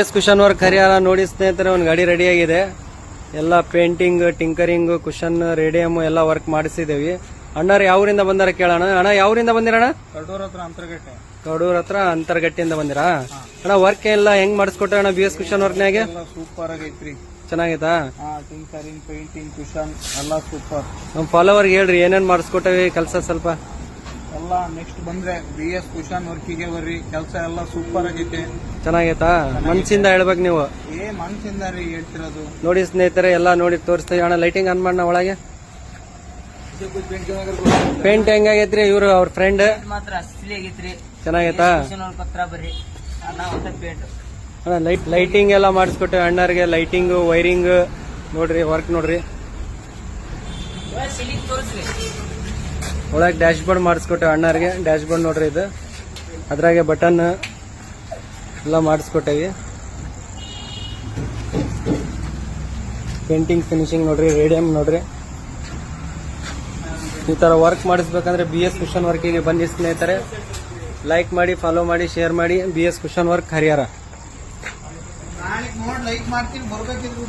S cushion work Haryana ನೋಡಿ ಸ್ನೇಹಿತರೆ, ಒಂದು ಗಾಡಿ ರೆಡಿ ಆಗಿದೆ. ಎಲ್ಲ ಪೇಂಟಿಂಗ್, ಟಿಂಕರಿಂಗ್, ಕುಶನ್, ರೇಡಿಯಂ ಎಲ್ಲ ವರ್ಕ್ ಮಾಡಿಸಿದೇವಿ. ಅಣ್ಣಾರು ಯಾವೂರಿಂದ ಬಂದಾರ ಕೇಳೋಣ. ಅಣ್ಣ ಯಾವೂರಿಂದ ಬಂದಿರಣ್ಣ? ಕಡೂರ್ ಹತ್ರ ಅಂತರ್ಗಟ್ಟಿಯಿಂದ ಬಂದಿರಾ ಅಣ್ಣ? ವರ್ಕ್ ಎಲ್ಲ ಹೆಂಗ್ ಮಾಡಿಸ್ಕೊಟ್ರ ಅಣ್ಣ ಬಿ ಎಸ್ ಕುಶನ್ ವರ್ಕ್ನಾಗೆ? ಸೂಪರ್ ಆಗೈತ್ರಿ. ಚೆನ್ನಾಗೈತಾ? ಟಿಂಕರಿಂಗ್, ಪೇಂಟಿಂಗ್, ಕುಶನ್ ಎಲ್ಲ ಸೂಪರ್. ನಮ್ ಫಾಲೋವರ್ಗೆ ಹೇಳ್ರಿ ಏನೇನ್ ಮಾಡಿಸ್ಕೊಟ್ಟವಿ ಕೆಲಸ ಸ್ವಲ್ಪ. ಎಲ್ಲ ನೆಕ್ಸ್ಟ್ ಬಂದ್ರೆ ಬಿ ಎಸ್ ಕುಶನ್ ವರ್ಕಿಗೆ ಬರ್ರಿ, ಕೆಲಸ ಎಲ್ಲ ಸೂಪರ್ ಆಗೈತೆ. ಚೆನ್ನಾಗೈತಾ? ಮನ್ಸಿಂದ ಹೇಳ್ಬೇಕು ನೀವು. ಮನ್ಸಿಂದ ರೀ ಹೇಳ್ತಿರೋದು. ನೋಡಿ ಸ್ನೇಹಿತರೆ, ಎಲ್ಲ ನೋಡಿ ತೋರಿಸ್ತೀವಿ. ಅಣ್ಣ ಲೈಟಿಂಗ್ ಆನ್ ಮಾಡೋಣ ಒಳಗೆ. ಪೇಂಟ್ ಹೆಂಗಾಗೈತ್ರಿ? ಇವ್ರು ಅವ್ರ ಫ್ರೆಂಡ್ ಮಾತ್ರ ಅಸಲಿ ಆಗೈತ್ರಿ. ಚೆನ್ನಾಗೈತಾ? ಪತ್ರ ಬರ್ರಿ ಪೇಂಟ್ ಅಣ್ಣ ಲೈಟಿಂಗ್ ಎಲ್ಲ ಮಾಡಿಸ್ಕೊಟ್ಟೆ ಅಣ್ಣರಿಗೆ. ಲೈಟಿಂಗ್, ವೈರಿಂಗ್ ನೋಡ್ರಿ, ವರ್ಕ್ ನೋಡ್ರಿ. ತೋರಿಸ್ರಿ. ಒಳಗೆ ಡ್ಯಾಶ್ ಬೋರ್ಡ್ ಮಾಡಿಸ್ಕೊಟ್ಟೆ ಅಣ್ಣರಿಗೆ. ಡ್ಯಾಶ್ ಬೋರ್ಡ್ ನೋಡ್ರಿ, ಇದು ಅದ್ರಾಗೆ ಬಟನ್ ಎಲ್ಲ ಮಾಡಿಸ್ಕೊಟ್ಟೇವಿ. ಪೇಂಟಿಂಗ್, ಫಿನಿಶಿಂಗ್ ನೋಡ್ರಿ, ರೇಡಿಯಂ ನೋಡ್ರಿ. ಈ ತರ ವರ್ಕ್ ಮಾಡಿಸ್ಬೇಕಂದ್ರೆ ಬಿ ಎಸ್ ಕುಶನ್ ವರ್ಕಿಗೆ ಬನ್ನಿ ಸ್ನೇಹಿತರೆ. ಲೈಕ್ ಮಾಡಿ, ಫಾಲೋ ಮಾಡಿ, ಶೇರ್ ಮಾಡಿ. ಬಿ ಎಸ್ ಕುಶನ್ ವರ್ಕ್ ಹರಿಯಾರ. ಲೈಕ್ ಮಾಡ್ತೀನಿ, ಬರ್ಬೇಕಿದ್ರು.